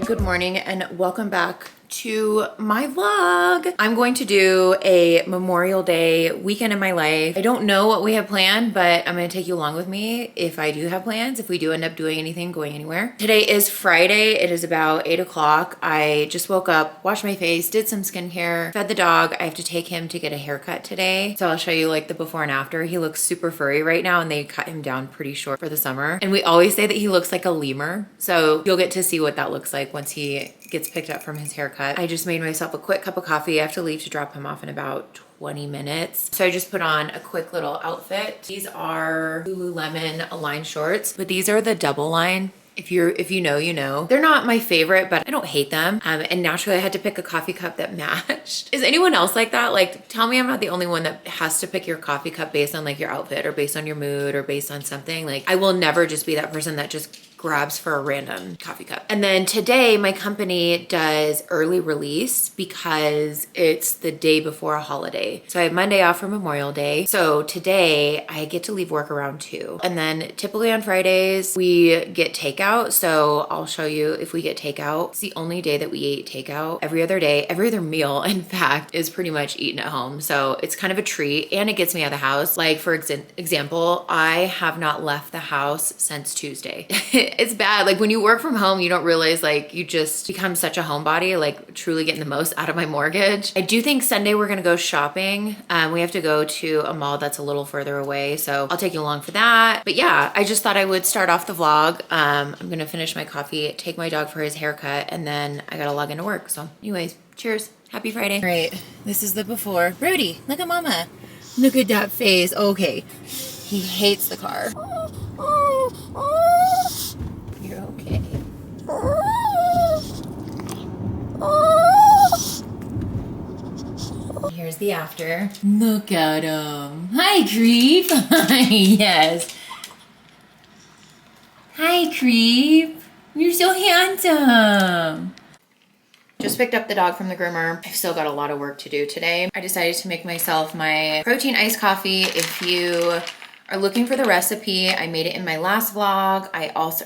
Good morning and welcome back to my vlog. I'm going to do a Memorial Day weekend in my life. I don't know what we have planned, but I'm gonna take you along with me if I do have plans, if we do end up doing anything, going anywhere. Today is Friday. It is about 8 o'clock. I just woke up, washed my face, did some skincare, fed the dog. I have to take him to get a haircut today. So I'll show you like the before and after. He looks super furry right now and they cut him down pretty short for the summer. And we always say that he looks like a lemur. So you'll get to see what that looks like once he gets picked up from his haircut. I just made myself a quick cup of coffee. I have to leave to drop him off in about 20 minutes. So I just put on a quick little outfit. These are Lululemon Align shorts, but these are the double line. If you know, you know. They're not my favorite, but I don't hate them. And naturally I had to pick a coffee cup that matched. Is anyone else like that? Like, tell me I'm not the only one that has to pick your coffee cup based on like your outfit or based on your mood or based on something. Like, I will never just be that person that just grabs for a random coffee cup. And then today my company does early release because it's the day before a holiday. So I have Monday off for Memorial Day. So today I get to leave work around 2. And then typically on Fridays we get takeout. So I'll show you if we get takeout. It's the only day that we ate takeout. Every other day, every other meal in fact is pretty much eaten at home. So it's kind of a treat and it gets me out of the house. Like for example, I have not left the house since Tuesday. It's bad. Like when you work from home, you don't realize like you just become such a homebody, like truly getting the most out of my mortgage. I do think Sunday we're gonna go shopping. We have to go to a mall that's a little further away. So I'll take you along for that. But yeah, I just thought I would start off the vlog. I'm gonna finish my coffee, take my dog for his haircut, and then I gotta log into work. So anyways, cheers. Happy Friday. All right, this is the before. Brody, look at mama. Look at that face. Okay, he hates the car. You're okay. Here's the after. Look at him. Hi, Creep. Yes. Hi, Creep. You're so handsome. Just picked up the dog from the groomer. I've still got a lot of work to do today. I decided to make myself my protein iced coffee. If you are looking for the recipe, I made it in my last vlog.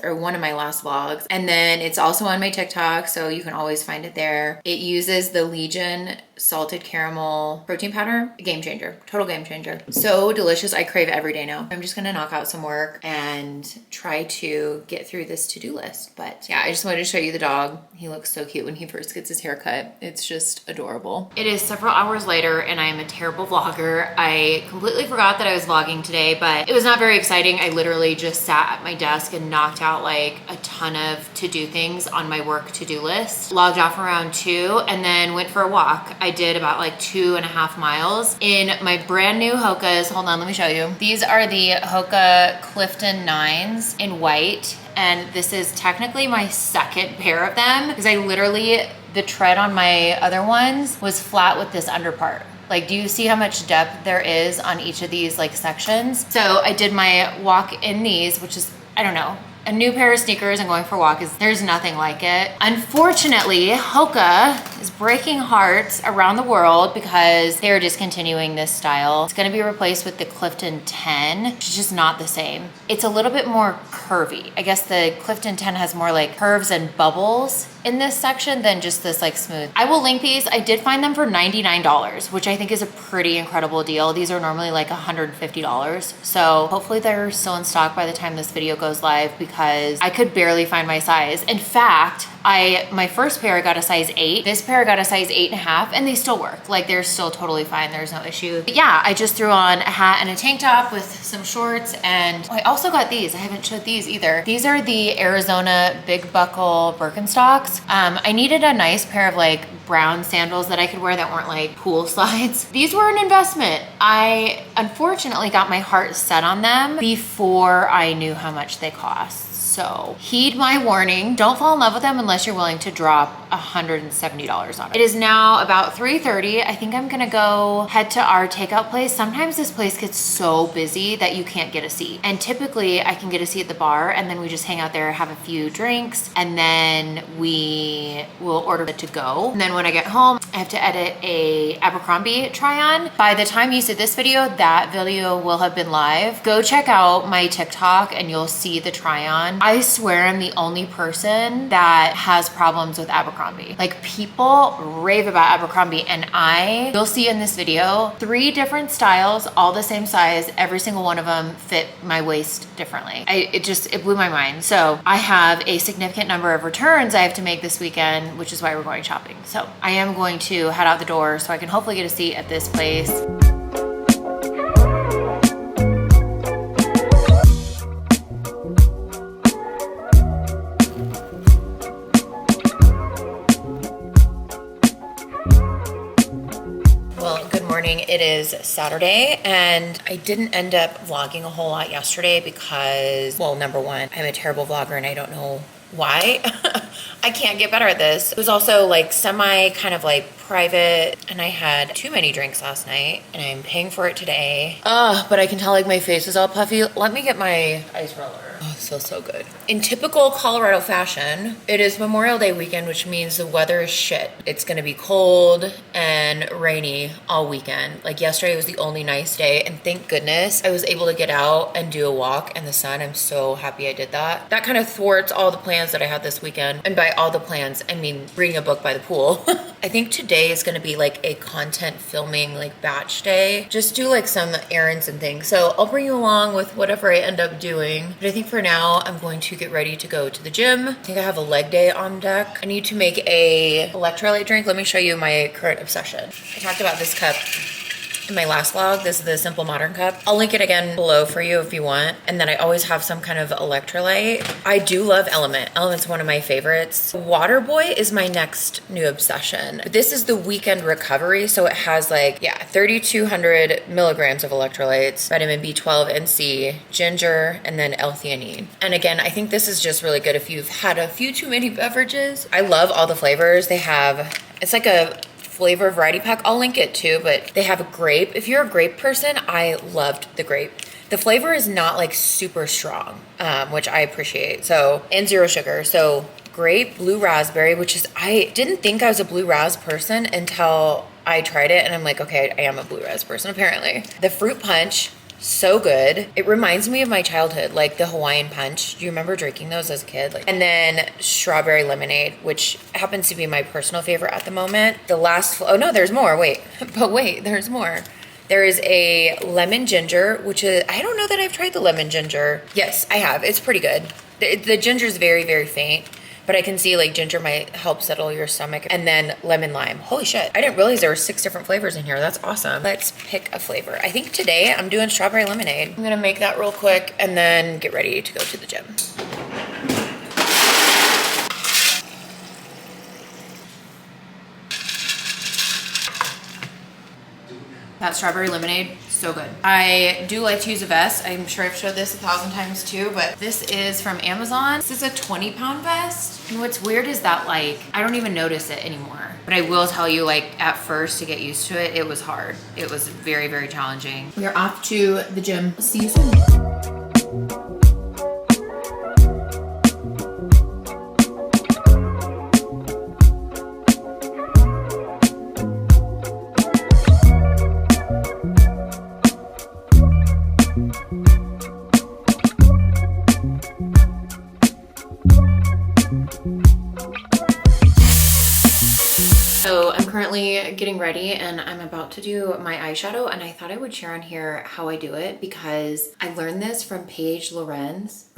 Or one of my last vlogs. And then it's also on my TikTok, so you can always find it there. It uses the Legion salted caramel protein powder. Game changer, total game changer. So delicious, I crave every day now. I'm just gonna knock out some work and try to get through this to-do list. But yeah, I just wanted to show you the dog. He looks so cute when he first gets his haircut. It's just adorable. It is several hours later and I am a terrible vlogger. I completely forgot that I was vlogging today, but it was not very exciting. I literally just sat at my desk and knocked out like a ton of to-do things on my work to-do list. Logged off around 2 and then went for a walk. I did about like 2.5 miles in my brand new Hoka's. Hold on, let me show you. These are the Hoka Clifton 9s in white. And this is technically my second pair of them because I literally, the tread on my other ones was flat with this under part. Like, do you see how much depth there is on each of these like sections? So I did my walk in these, which is, I don't know, a new pair of sneakers and going for a walk there's nothing like it. Unfortunately, Hoka is breaking hearts around the world because they're discontinuing this style. It's gonna be replaced with the Clifton 10, which is just not the same. It's a little bit more curvy. I guess the Clifton 10 has more like curves and bubbles in this section than just this like smooth. I will link these. I did find them for $99, which I think is a pretty incredible deal. These are normally like $150. So hopefully they're still in stock by the time this video goes live because I could barely find my size. In fact, my first pair I got a size 8. This pair I got a size 8.5 and they still work. Like they're still totally fine. There's no issue. But yeah, I just threw on a hat and a tank top with some shorts and I also got these. I haven't showed these either. These are the Arizona Big Buckle Birkenstocks. I needed a nice pair of like brown sandals that I could wear that weren't like pool slides. These were an investment. I unfortunately got my heart set on them before I knew how much they cost. So heed my warning. Don't fall in love with them unless you're willing to drop $170 on it. It is now about 3:30. I think I'm gonna go head to our takeout place. Sometimes this place gets so busy that you can't get a seat. And typically I can get a seat at the bar and then we just hang out there, have a few drinks, and then we will order it to go. And then when I get home, I have to edit a Abercrombie try on. By the time you see this video, that video will have been live. Go check out my TikTok and you'll see the try on. I swear I'm the only person that has problems with Abercrombie. Like, people rave about Abercrombie, and you'll see in this video, 3 different styles, all the same size, every single one of them fit my waist differently. It blew my mind. So I have a significant number of returns I have to make this weekend, which is why we're going shopping. So I am going to head out the door so I can hopefully get a seat at this place. It is Saturday and I didn't end up vlogging a whole lot yesterday because, well, number one, I'm a terrible vlogger and I don't know why. I can't get better at this. It was also like semi kind of like private and I had too many drinks last night and I'm paying for it today. But I can tell like my face is all puffy. Let me get my ice roller. Oh, it feels so good. In typical Colorado fashion, it is Memorial Day weekend, which means the weather is shit. It's gonna be cold and rainy all weekend. Like yesterday was the only nice day and thank goodness I was able to get out and do a walk in the sun. I'm so happy I did that. That kind of thwarts all the plans that I had this weekend. And by all the plans, I mean reading a book by the pool. I think today is gonna be like a content filming like batch day. Just do like some errands and things. So I'll bring you along with whatever I end up doing. But I think for now, I'm going to get ready to go to the gym. I think I have a leg day on deck. I need to make a electrolyte drink. Let me show you my current obsession. I talked about this cup in my last vlog. This is the Simple Modern cup. I'll link it again below for you if you want. And then I always have some kind of electrolyte. I do love Element. Element's one of my favorites. Water Boy is my next new obsession. But this is the weekend recovery. So it has like, yeah, 3,200 milligrams of electrolytes, vitamin B12 and C, ginger, and then L-theanine. And again, I think this is just really good if you've had a few too many beverages. I love all the flavors they have. It's like a flavor variety pack. I'll link it too, but they have a grape. If you're a grape person, I loved the grape. The flavor is not like super strong, which I appreciate. So, and 0 sugar. So grape, blue raspberry, which is, I didn't think I was a blue ras person until I tried it and I'm like, okay, I am a blue ras person apparently. The fruit punch, so good. It reminds me of my childhood, like the Hawaiian punch. Do you remember drinking those as a kid? And then strawberry lemonade, which happens to be my personal favorite at the moment. The last, oh no, there's more, wait. But wait, there's more. There is a lemon ginger, which is, I don't know that I've tried the lemon ginger. Yes, I have, it's pretty good. The ginger is very, very faint. But I can see like ginger might help settle your stomach. And then lemon lime. Holy shit. I didn't realize there were 6 different flavors in here. That's awesome. Let's pick a flavor. I think today I'm doing strawberry lemonade. I'm gonna make that real quick and then get ready to go to the gym. That strawberry lemonade, so good. I do like to use a vest. I'm sure I've showed this 1,000 times too, but this is from Amazon. This is a 20-pound vest. And what's weird is that like, I don't even notice it anymore. But I will tell you, like at first to get used to it, it was hard. It was very, very challenging. We're off to the gym. See you soon. So I'm currently getting ready and I'm about to do my eyeshadow, and I thought I would share on here how I do it because I learned this from Paige Lorenz,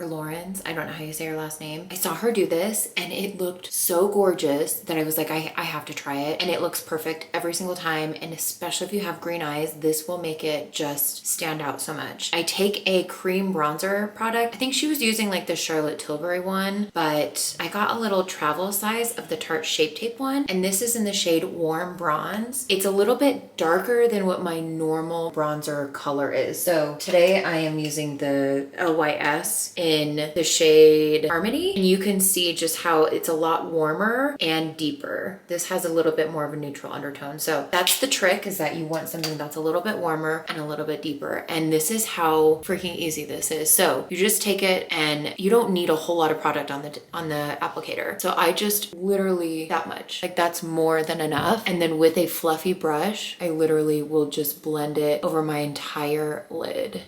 I don't know how you say her last name. I saw her do this and it looked so gorgeous that I was like, I have to try it, and it looks perfect every single time, and especially if you have green eyes, this will make it just stand out so much. I take a cream bronzer product. I think she was using like the Charlotte Tilbury one, but I got a little travel size of the Tarte Shape Tape one, and this is in the shade Warm Bronze. It's a little bit darker than what my normal bronzer color is. So today I am using the LYS in the shade Harmony, and you can see just how it's a lot warmer and deeper. This has a little bit more of a neutral undertone. So that's the trick, is that you want something that's a little bit warmer and a little bit deeper. And this is how freaking easy this is. So you just take it and you don't need a whole lot of product on the applicator. So I just literally that much, like that's more than enough. And then with a fluffy brush, I literally will just blend it over my entire lid.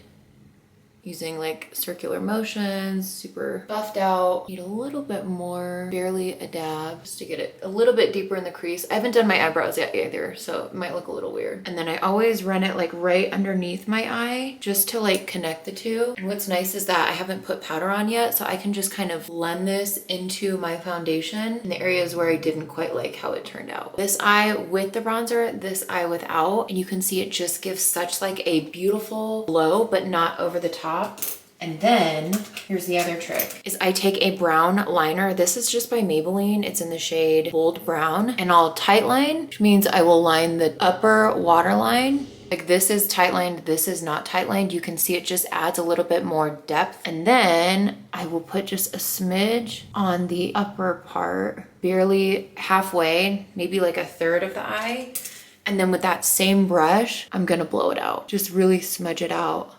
using like circular motions, super buffed out. Need a little bit more, barely a dab, just to get it a little bit deeper in the crease. I haven't done my eyebrows yet either, so it might look a little weird. And then I always run it like right underneath my eye just to like connect the two. And what's nice is that I haven't put powder on yet, so I can just kind of blend this into my foundation in the areas where I didn't quite like how it turned out. This eye with the bronzer, this eye without, and you can see it just gives such like a beautiful glow, but not over the top. And then here's the other trick is I take a brown liner. This is just by Maybelline. It's in the shade Bold Brown, and I'll tight line, which means I will line the upper waterline. Like this is tight lined, this is not tight lined. You can see it just adds a little bit more depth. And then I will put just a smidge on the upper part, barely halfway, maybe like a third of the eye. And then with that same brush, I'm gonna blow it out. Just really smudge it out.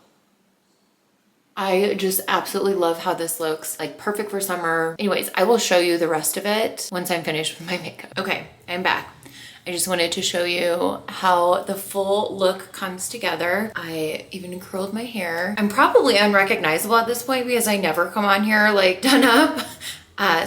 I just absolutely love how this looks, like perfect for summer. Anyways, I will show you the rest of it once I'm finished with my makeup. Okay, I'm back. I just wanted to show you how the full look comes together. I even curled my hair. I'm probably unrecognizable at this point because I never come on here like done up.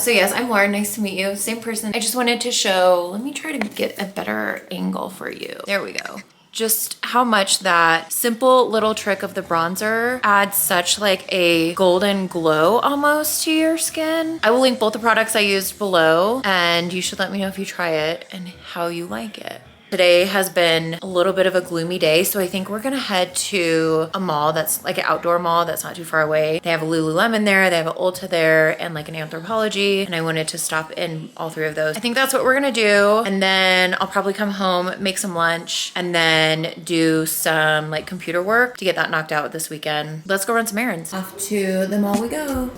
So yes, I'm Lauren, nice to meet you, same person. I just wanted to show, let me try to get a better angle for you. There we go. Just how much that simple little trick of the bronzer adds such like a golden glow almost to your skin. I will link both the products I used below, and you should let me know if you try it and how you like it. Today has been a little bit of a gloomy day, so I think we're gonna head to a mall that's like an outdoor mall that's not too far away. They have a Lululemon there, they have an Ulta there, and like an Anthropologie, and I wanted to stop in all three of those. I think that's what we're gonna do, and then I'll probably come home, make some lunch, and then do some like computer work to get that knocked out this weekend. Let's go run some errands. Off to the mall we go.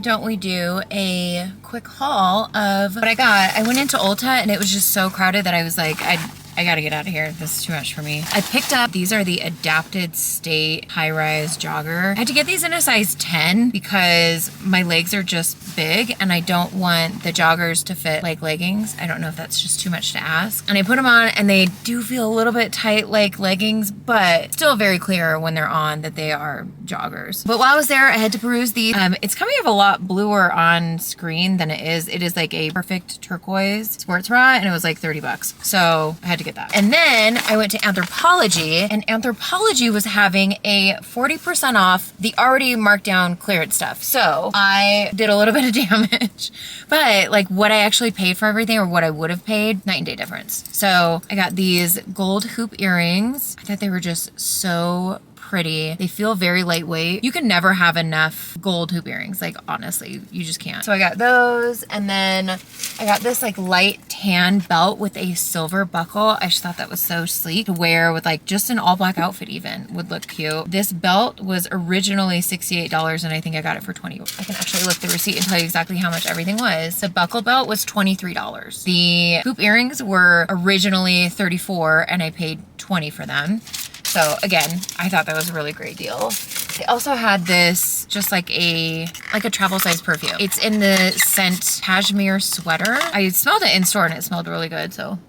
Don't we do a quick haul of what I got? I went into Ulta and it was just so crowded that I was like, I gotta get out of here. This is too much for me. I picked up, these are the Adapted State high-rise jogger. I had to get these in a size 10 because my legs are just big and I don't want the joggers to fit like leggings. I don't know if that's just too much to ask. And I put them on and they do feel a little bit tight like leggings, but still very clear when they're on that they are joggers. But while I was there, I had to peruse these. It's coming up a lot bluer on screen than it is. It is like a perfect turquoise sports bra and it was like 30 bucks. So I had to get that. And then I went to Anthropologie, and Anthropologie was having a 40% off the already marked down clearance stuff. So I did a little bit of damage, but like what I actually paid for everything or what I would have paid, night and day difference. So I got these gold hoop earrings. I thought they were just so pretty. They feel very lightweight. You can never have enough gold hoop earrings. Like honestly, you just can't. So I got those, and then I got this like light tan belt with a silver buckle. I just thought that was so sleek to wear with like just an all black outfit even would look cute. This belt was originally $68 and I think I got it for $20. I can actually look the receipt and tell you exactly how much everything was. The buckle belt was $23. The hoop earrings were originally $34 and I paid $20 for them. So again, I thought that was a really great deal. They also had this just like a travel size perfume. It's in the scent Cashmere Sweater. I smelled it in store and it smelled really good, so.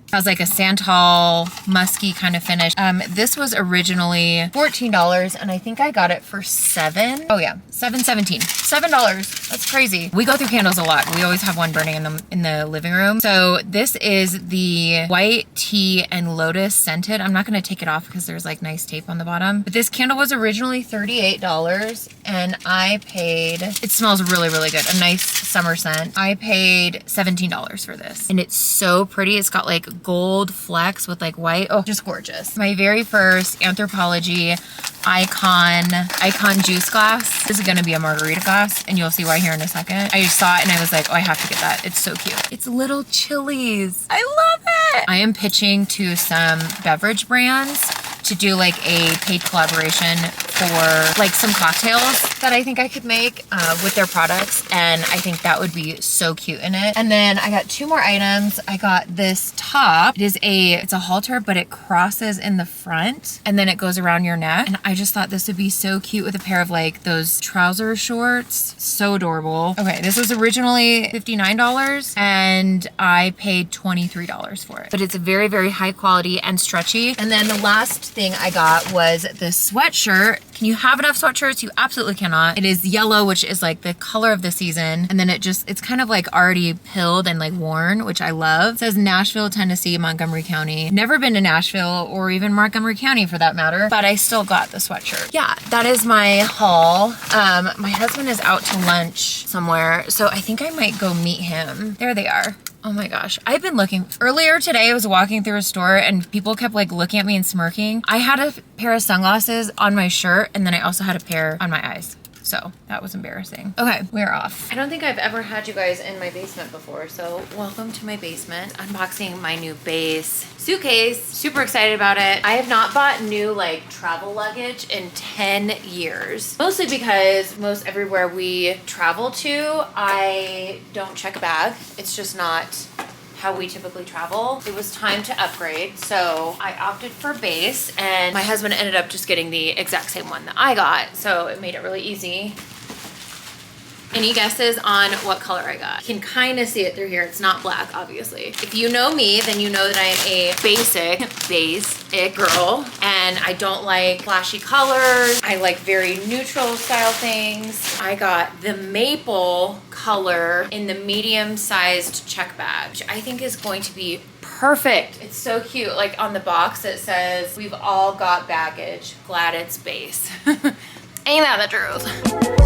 It has like a santal, musky kind of finish. This was originally $14 and I think I got it for $7. Oh yeah, $7.17. $7. That's crazy. We go through candles a lot. We always have one burning in the living room. So this is the white tea and lotus scented. I'm not gonna take it off because there's like nice tape on the bottom. But this candle was originally $38 and I paid, it smells really, really good. A nice summer scent. I paid $17 for this. And it's so pretty. It's got like gold flecks with like white. Oh, just gorgeous. My very first Anthropologie icon juice glass. This is gonna be a margarita glass and you'll see why here in a second. I just saw it and I was like, oh, I have to get that. It's so cute. It's little chilies. I love it. I am pitching to some beverage brands to do like a paid collaboration for like some cocktails. that I think I could make with their products, and I think that would be so cute in it. And then I got 2 more items. I got this top. It's a halter, but it crosses in the front and then it goes around your neck. And I just thought this would be so cute with a pair of like those trouser shorts. So adorable. Okay, this was originally $59 and I paid $23 for it. But it's a very, very high quality and stretchy. And then the last thing I got was this sweatshirt. Can you have enough sweatshirts? You absolutely cannot. It is yellow, which is like the color of the season. And then it's kind of like already pilled and like worn, which I love. It says Nashville, Tennessee, Montgomery County. Never been to Nashville or even Montgomery County for that matter, but I still got the sweatshirt. Yeah, that is my haul. My husband is out to lunch somewhere, so I think I might go meet him. There they are. Oh my gosh, I've been looking. Earlier today, I was walking through a store and people kept like looking at me and smirking. I had a pair of sunglasses on my shirt and then I also had a pair on my eyes. So that was embarrassing. Okay, we're off. I don't think I've ever had you guys in my basement before, so welcome to my basement. Unboxing my new base suitcase. Super excited about it. I have not bought new like travel luggage in 10 years. Mostly because most everywhere we travel to, I don't check a bag. It's just not how we typically travel. It was time to upgrade, so I opted for base, and my husband ended up just getting the exact same one that I got, so it made it really easy. Any guesses on what color I got? You can kind of see it through here. It's not black, obviously. If you know me, then you know that I am a basic girl, and I don't like flashy colors. I like very neutral style things. I got the maple color in the medium-sized check bag, which I think is going to be perfect. It's so cute. Like on the box, it says, "We've all got baggage. Glad it's base." Ain't that the truth?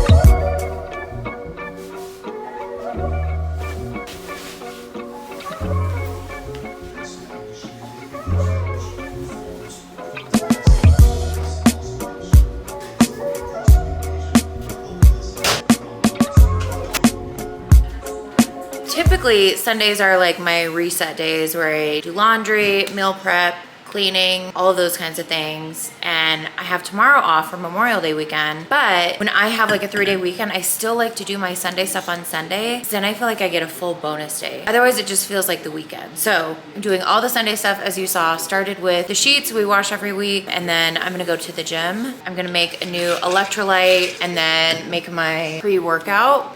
Typically, Sundays are like my reset days where I do laundry, meal prep, cleaning, all of those kinds of things. And I have tomorrow off for Memorial Day weekend. But when I have like a 3-day weekend, I still like to do my Sunday stuff on Sunday. Then I feel like I get a full bonus day. Otherwise, it just feels like the weekend. So I'm doing all the Sunday stuff, as you saw. Started with the sheets we wash every week. And then I'm gonna go to the gym. I'm gonna make a new electrolyte and then make my pre-workout.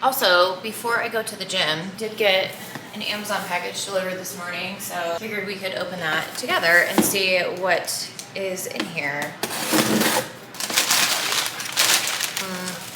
Also, before I go to the gym, did get an Amazon package delivered this morning, so figured we could open that together and see what is in here.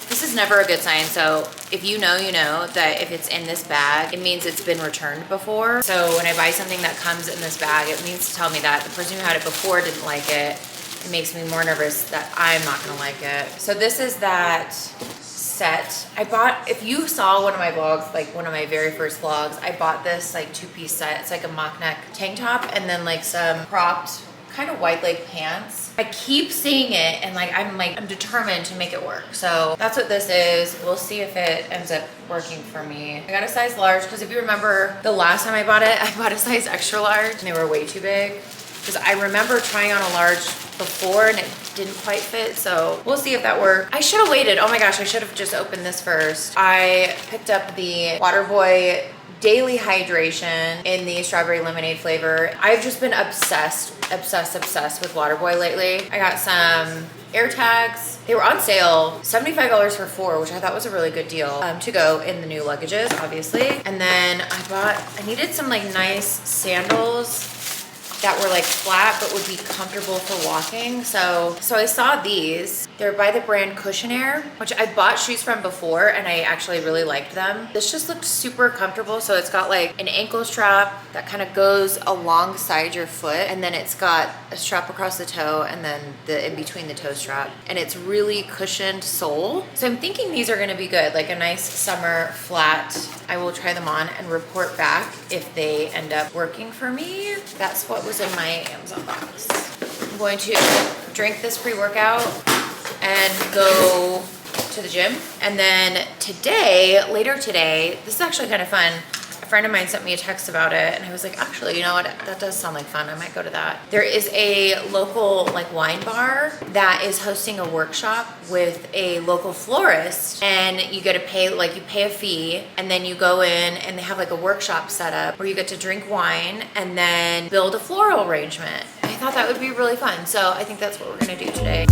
This is never a good sign, so if you know that if it's in this bag, it means it's been returned before. So when I buy something that comes in this bag, it means to tell me that the person who had it before didn't like it. It makes me more nervous that I'm not gonna like it. So this is that set. I bought, if you saw one of my vlogs, like one of my very first vlogs, I bought this like 2-piece set. It's like a mock neck tank top and then like some cropped kind of wide leg pants. I keep seeing it and I'm determined to make it work. So that's what this is. We'll see if it ends up working for me. I got a size large because if you remember the last time I bought it, I bought a size extra large and they were way too big. Because I remember trying on a large before and it didn't quite fit, so we'll see if that works. I should have waited. Oh my gosh, I should have just opened this first. I picked up the Waterboy Daily Hydration in the strawberry lemonade flavor. I've just been obsessed with Waterboy lately. I got some air tags. They were on sale, $75 for 4, which I thought was a really good deal to go in the new luggages, obviously. And then I needed some like nice sandals that were like flat but would be comfortable for walking. So I saw these. They're by the brand Cushionaire, which I bought shoes from before and I actually really liked them. This just looked super comfortable. So it's got like an ankle strap that kind of goes alongside your foot, and then it's got a strap across the toe and then the in between the toe strap, and it's really cushioned sole. So I'm thinking these are gonna be good, like a nice summer flat. I will try them on and report back if they end up working for me. That's what was in my Amazon box. I'm going to drink this pre-workout and go to the gym. And then later today, this is actually kind of fun. I friend of mine sent me a text about it, and I was like, actually, you know what? That does sound like fun. I might go to that. There is a local like wine bar that is hosting a workshop with a local florist, and you get to pay, like you pay a fee, and then you go in and they have like a workshop set up where you get to drink wine and then build a floral arrangement. I thought that would be really fun. So I think that's what we're gonna do today.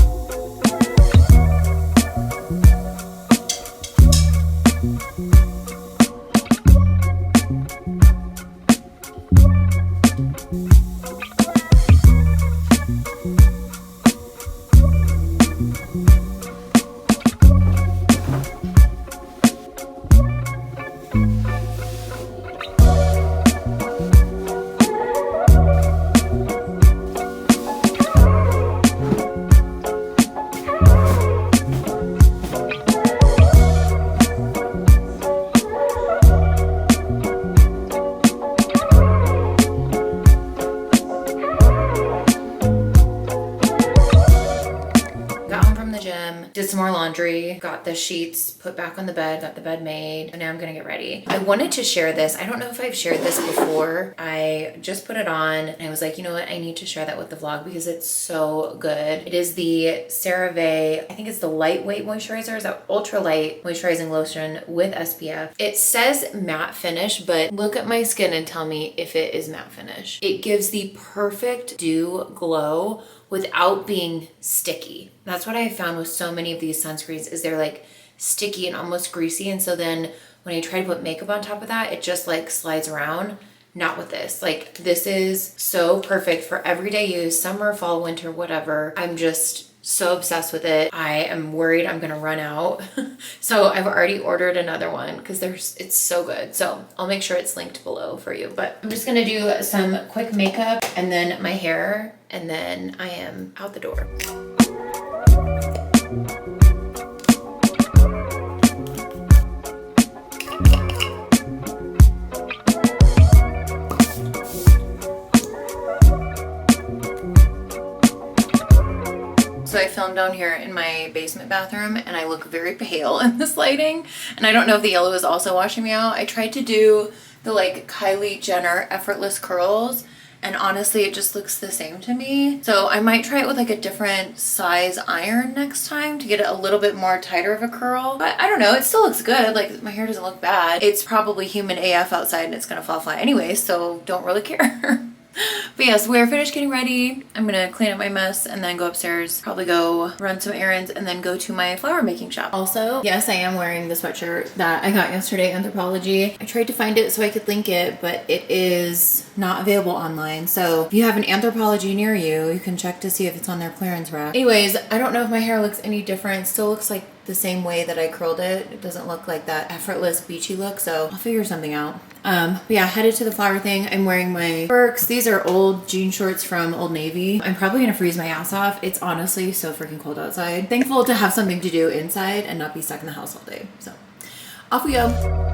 Did some more laundry, got the sheets put back on the bed, got the bed made, and now I'm gonna get ready. I wanted to share this. I don't know if I've shared this before. I just put it on and I was like, you know what? I need to share that with the vlog because it's so good. It is the CeraVe, I think it's the lightweight moisturizer. It's that ultra light moisturizing lotion with SPF. It says matte finish, but look at my skin and tell me if it is matte finish. It gives the perfect dew glow without being sticky. That's what I found with so many of these sunscreens is they're like sticky and almost greasy. And so then when I try to put makeup on top of that, it just like slides around. Not with this. Like this is so perfect for everyday use, summer, fall, winter, whatever. I'm just so obsessed with it. I am worried I'm gonna run out. So I've already ordered another one because it's so good. So I'll make sure it's linked below for you. But I'm just gonna do some quick makeup and then my hair, and then I am out the door. So I filmed down here in my basement bathroom and I look very pale in this lighting. And I don't know if the yellow is also washing me out. I tried to do the like Kylie Jenner effortless curls and honestly it just looks the same to me. So I might try it with like a different size iron next time to get it a little bit more tighter of a curl. But I don't know, it still looks good. Like my hair doesn't look bad. It's probably humid AF outside and it's gonna fall flat anyway, so don't really care. But yes, we're finished getting ready. I'm gonna clean up my mess and then go upstairs, probably go run some errands and then go to my flower making shop. Also, yes, I am wearing the sweatshirt that I got yesterday, Anthropologie. I tried to find it so I could link it, but it is not available online. So if you have an Anthropologie near you, you can check to see if it's on their clearance rack. Anyways, I don't know if my hair looks any different. It still looks like the same way that I curled it. It doesn't look like that effortless beachy look, so I'll figure something out. But yeah, headed to the flower thing. I'm wearing my Birks. These are old jean shorts from Old Navy. I'm probably gonna freeze my ass off. It's honestly so freaking cold outside. Thankful to have something to do inside and not be stuck in the house all day. So off we go.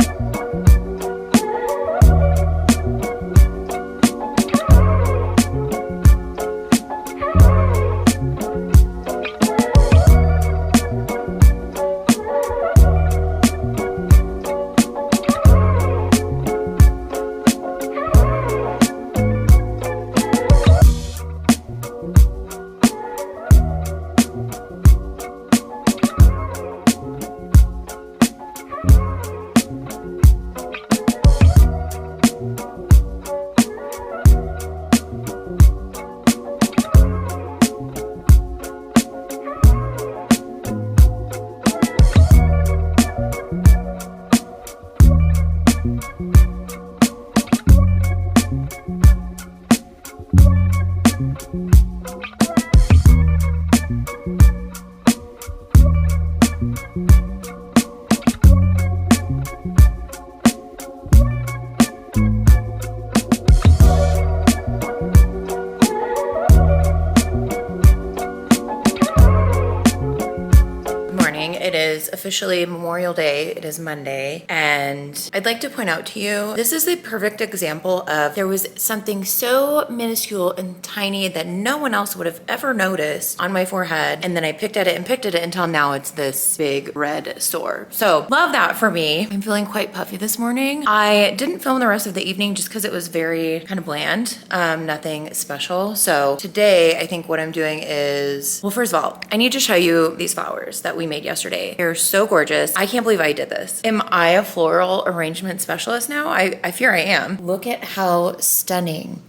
officially Memorial Day. It is Monday. And I'd like to point out to you, this is the perfect example of there was something so minuscule and tiny that no one else would have ever noticed on my forehead. And then I picked at it until now it's this big red sore. So love that for me. I'm feeling quite puffy this morning. I didn't film the rest of the evening just because it was very kind of bland, nothing special. So today I think what I'm doing is, well, first of all, I need to show you these flowers that we made yesterday. They're so gorgeous. I can't believe I did this. Am I a floral arrangement specialist now? I fear I am. Look at how stunning.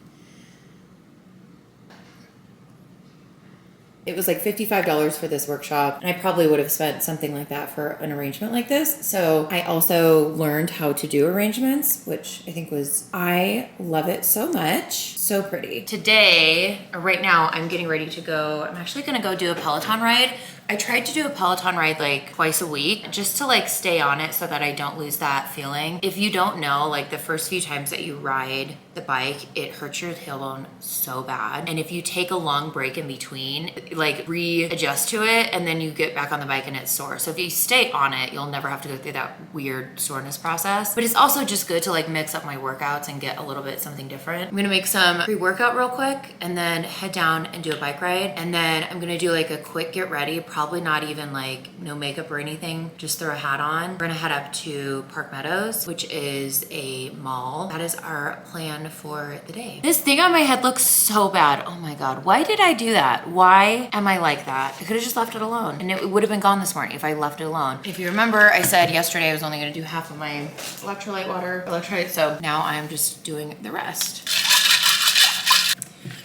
It was like $55 for this workshop, and I probably would have spent something like that for an arrangement like this. So I also learned how to do arrangements, which I think I love it so much. So pretty. Today, or right now, I'm getting ready to go. I'm actually gonna go do a Peloton ride. I tried to do a Peloton ride like twice a week just to like stay on it so that I don't lose that feeling. If you don't know, like the first few times that you ride the bike, it hurts your tailbone so bad. And if you take a long break in between, like readjust to it and then you get back on the bike and it's sore. So if you stay on it, you'll never have to go through that weird soreness process. But it's also just good to like mix up my workouts and get a little bit something different. I'm gonna make some pre-workout real quick and then head down and do a bike ride. And then I'm gonna do like a quick get ready, probably not even like no makeup or anything, just throw a hat on. We're gonna head up to Park Meadows, which is a mall. That is our plan for the day. This thing on my head looks so bad. Oh my God, why did I do that? Why am I like that? I could have just left it alone and it would have been gone this morning if I left it alone. If you remember, I said yesterday I was only gonna do half of my electrolyte, so now I'm just doing the rest.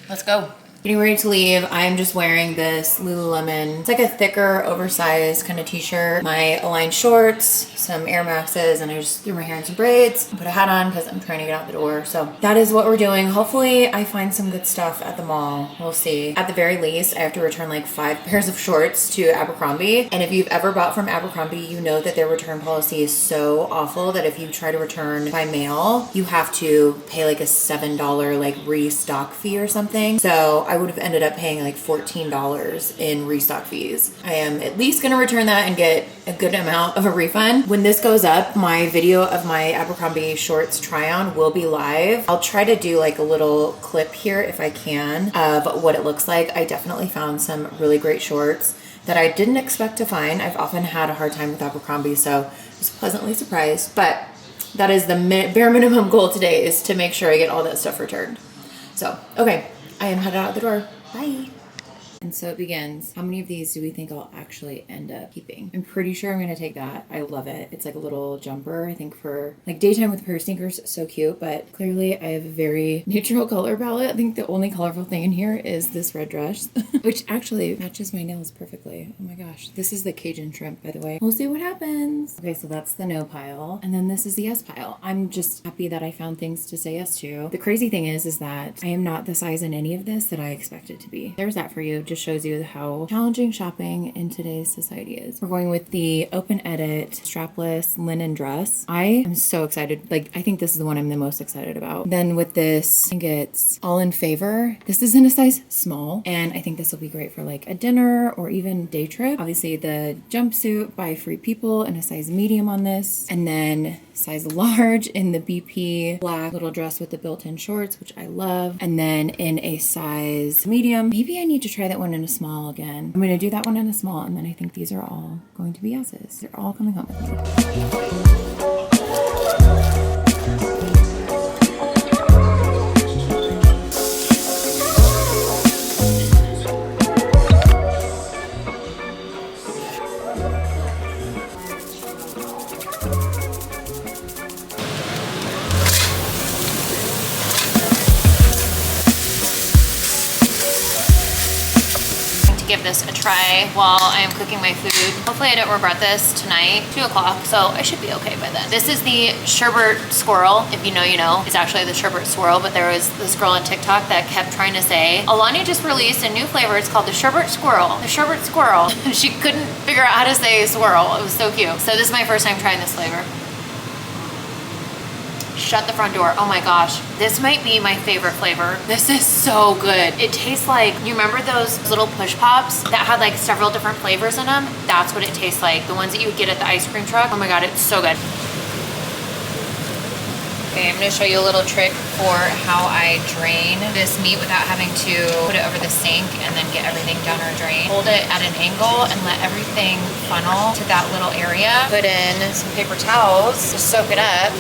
Let's go. Getting ready to leave. I'm just wearing this Lululemon. It's like a thicker, oversized kind of t-shirt. My Align shorts, some Air Maxes, and I just threw my hair in some braids. Put a hat on because I'm trying to get out the door. So that is what we're doing. Hopefully I find some good stuff at the mall. We'll see. At the very least, I have to return like 5 pairs of shorts to Abercrombie. And if you've ever bought from Abercrombie, you know that their return policy is so awful that if you try to return by mail, you have to pay like a $7 like restock fee or something. So I would have ended up paying like $14 in restock fees. I am at least gonna return that and get a good amount of a refund. When this goes up, my video of my Abercrombie shorts try on will be live. I'll try to do like a little clip here if I can of what it looks like. I definitely found some really great shorts that I didn't expect to find. I've often had a hard time with Abercrombie, so I was pleasantly surprised. But that is the bare minimum goal today, is to make sure I get all that stuff returned. So, okay. I am headed out the door. Bye. And so it begins. How many of these do we think I'll actually end up keeping? I'm pretty sure I'm gonna take that. I love it. It's like a little jumper, I think, for like daytime with a pair of sneakers. So cute, but clearly I have a very neutral color palette. I think the only colorful thing in here is this red dress, which actually matches my nails perfectly. Oh my gosh. This is the Cajun shrimp, by the way. We'll see what happens. Okay, so that's the no pile. And then this is the yes pile. I'm just happy that I found things to say yes to. The crazy thing is that I am not the size in any of this that I expected to be. There's that for you. Just shows you how challenging shopping in today's society is. We're going with the Open Edit strapless linen dress. I am so excited. Like, I think this is the one I'm the most excited about. Then with this, I think it's All in Favor. This is in a size small, and I think this will be great for like a dinner or even day trip. Obviously the jumpsuit by Free People in a size medium on this, and then size large in the BP black little dress with the built-in shorts, which I love, and then in a size medium. Maybe I need to try that one in a small again. I'm gonna do that one in a small, and then I think these are all going to be yeses. They're all coming home with me. Give this a try while I am cooking my food. Hopefully I don't regret this tonight, 2 o'clock, so I should be okay by then. This is the sherbet squirrel. If you know, you know. It's actually the sherbet swirl, but there was this girl on TikTok that kept trying to say, Alani just released a new flavor. It's called the sherbet squirrel. The sherbet squirrel. She couldn't figure out how to say swirl. It was so cute. So this is my first time trying this flavor. shut the front door. Oh my gosh, this might be my favorite flavor. This is so good. It tastes like, you remember those little push pops that had like several different flavors in them? That's what it tastes like. The ones that you would get at the ice cream truck. Oh my God, it's so good. Okay, I'm gonna show you a little trick for how I drain this meat without having to put it over the sink and then get everything down our drain. Hold it at an angle and let everything funnel to that little area. Put in some paper towels to soak it up.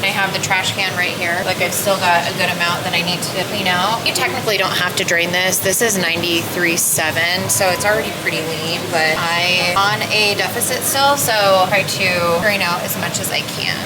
I have the trash can right here. Like, I've still got a good amount that I need to clean out. You technically don't have to drain this. This is 93.7, so it's already pretty lean, but I'm on a deficit still, so I try to drain out as much as I can.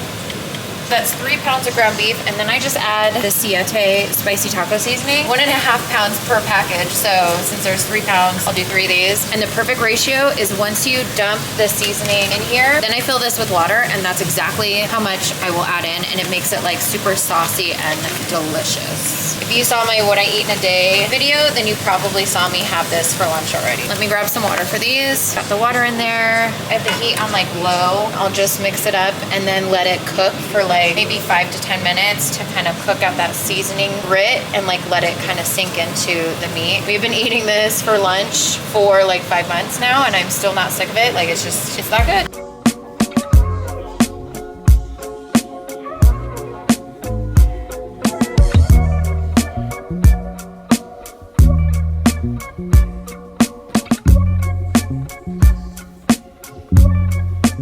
That's 3 pounds of ground beef, and then I just add the Siete spicy taco seasoning. 1.5 pounds per package, so since there's 3 pounds, I'll do 3 of these. And the perfect ratio is once you dump the seasoning in here, then I fill this with water, and that's exactly how much I will add in, and it makes it like super saucy and delicious. If you saw my what I eat in a day video, then you probably saw me have this for lunch already. Let me grab some water for these. Got the water in there. I have the heat on like low. I'll just mix it up and then let it cook for like maybe 5 to 10 minutes to kind of cook out that seasoning grit and like let it kind of sink into the meat. We've been eating this for lunch for like 5 months now, and I'm still not sick of it. Like, it's that good.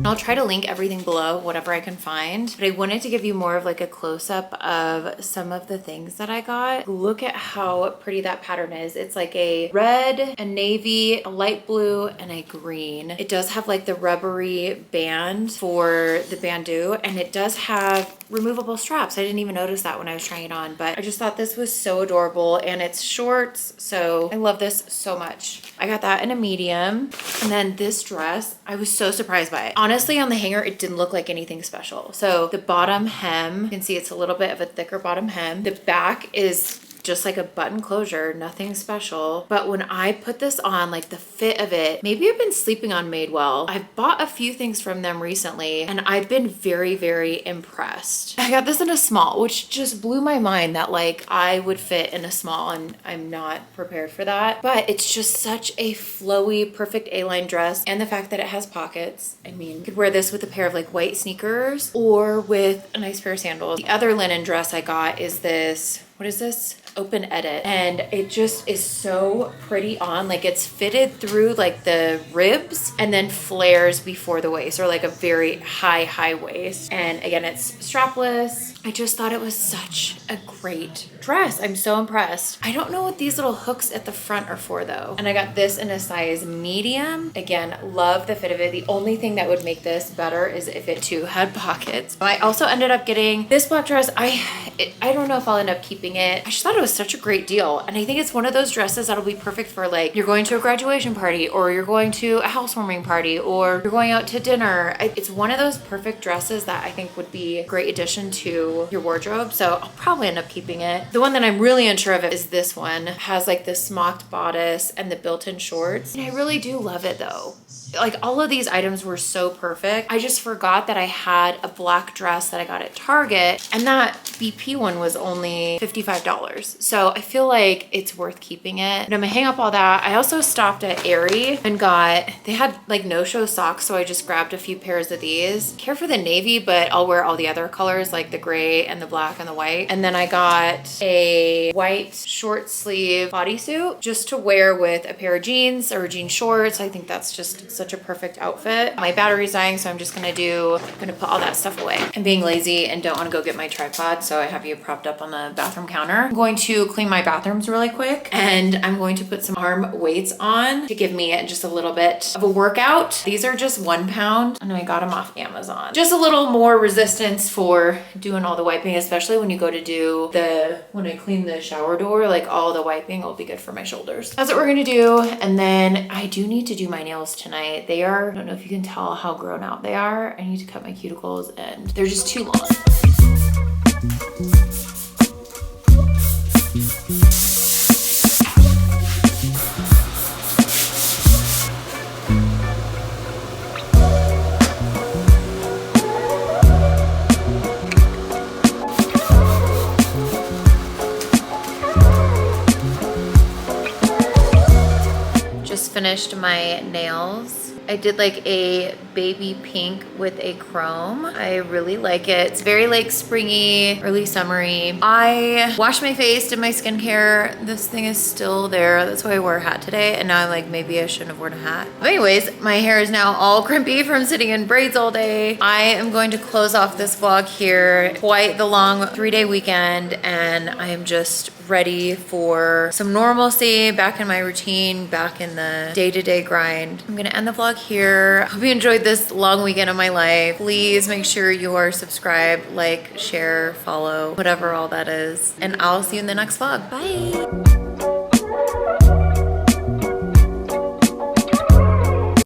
I'll try to link everything below, whatever I can find. But I wanted to give you more of like a close-up of some of the things that I got. Look at how pretty that pattern is. It's like a red, a navy, a light blue, and a green. It does have like the rubbery band for the bandeau, and it does have removable straps. I didn't even notice that when I was trying it on, but I just thought this was so adorable, and it's shorts, so I love this so much. I got that in a medium. And then this dress, I was so surprised by it. Honestly, on the hanger, it didn't look like anything special. So the bottom hem, you can see it's a little bit of a thicker bottom hem. The back is just like a button closure, nothing special. But when I put this on, like the fit of it, maybe I've been sleeping on Madewell. I've bought a few things from them recently, and I've been very, very impressed. I got this in a small, which just blew my mind that like I would fit in a small, and I'm not prepared for that. But it's just such a flowy, perfect A-line dress. And the fact that it has pockets. I mean, you could wear this with a pair of like white sneakers or with a nice pair of sandals. The other linen dress I got is this, what is this? Open edit, and it just is so pretty on. Like, it's fitted through like the ribs and then flares before the waist, or like a very high waist. And again, it's strapless. I just thought it was such a great dress. I'm so impressed. I don't know what these little hooks at the front are for though. And I got this in a size medium. Again, love the fit of it. The only thing that would make this better is if it too had pockets. I also ended up getting this black dress. I don't know if I'll end up keeping it. I just thought it was such a great deal. And I think it's one of those dresses that'll be perfect for like, you're going to a graduation party, or you're going to a housewarming party, or you're going out to dinner. It's one of those perfect dresses that I think would be a great addition to your wardrobe. So I'll probably end up keeping it. The one that I'm really unsure of is this one. It has like this smocked bodice and the built-in shorts. And I really do love it though. Like, all of these items were so perfect. I just forgot that I had a black dress that I got at Target, and that BP one was only $55. So I feel like it's worth keeping it. And I'm gonna hang up all that. I also stopped at Aerie and they had like no-show socks, so I just grabbed a few pairs of these. Care for the navy, but I'll wear all the other colors, like the gray and the black and the white. And then I got a white short sleeve bodysuit just to wear with a pair of jeans or jean shorts. I think that's just such a perfect outfit. My battery's dying, so I'm just gonna put all that stuff away. I'm being lazy and don't want to go get my tripod, so I have you propped up on the bathroom counter. I'm going to clean my bathrooms really quick, and I'm going to put some arm weights on to give me just a little bit of a workout. These are just 1 pound, and I got them off Amazon. Just a little more resistance for doing all the wiping, especially when you go to do when I clean the shower door, like all the wiping will be good for my shoulders. That's what we're gonna do. And then I do need to do my nails tonight. They are, I don't know if you can tell how grown out they are. I need to cut my cuticles and they're just too long. finished my nails. I did like a baby pink with a chrome. I really like it. It's very like springy, early summery. I washed my face, did my skincare. This thing is still there. That's why I wore a hat today. And now I'm like, maybe I shouldn't have worn a hat. But anyways, my hair is now all crimpy from sitting in braids all day. I am going to close off this vlog here. Quite the long 3-day weekend, and I am just ready for some normalcy, back in my routine, back in the day-to-day grind. I'm gonna end the vlog here. Hope you enjoyed this long weekend of my life. Please make sure you are subscribed, like, share, follow, whatever all that is. And I'll see you in the next vlog. Bye.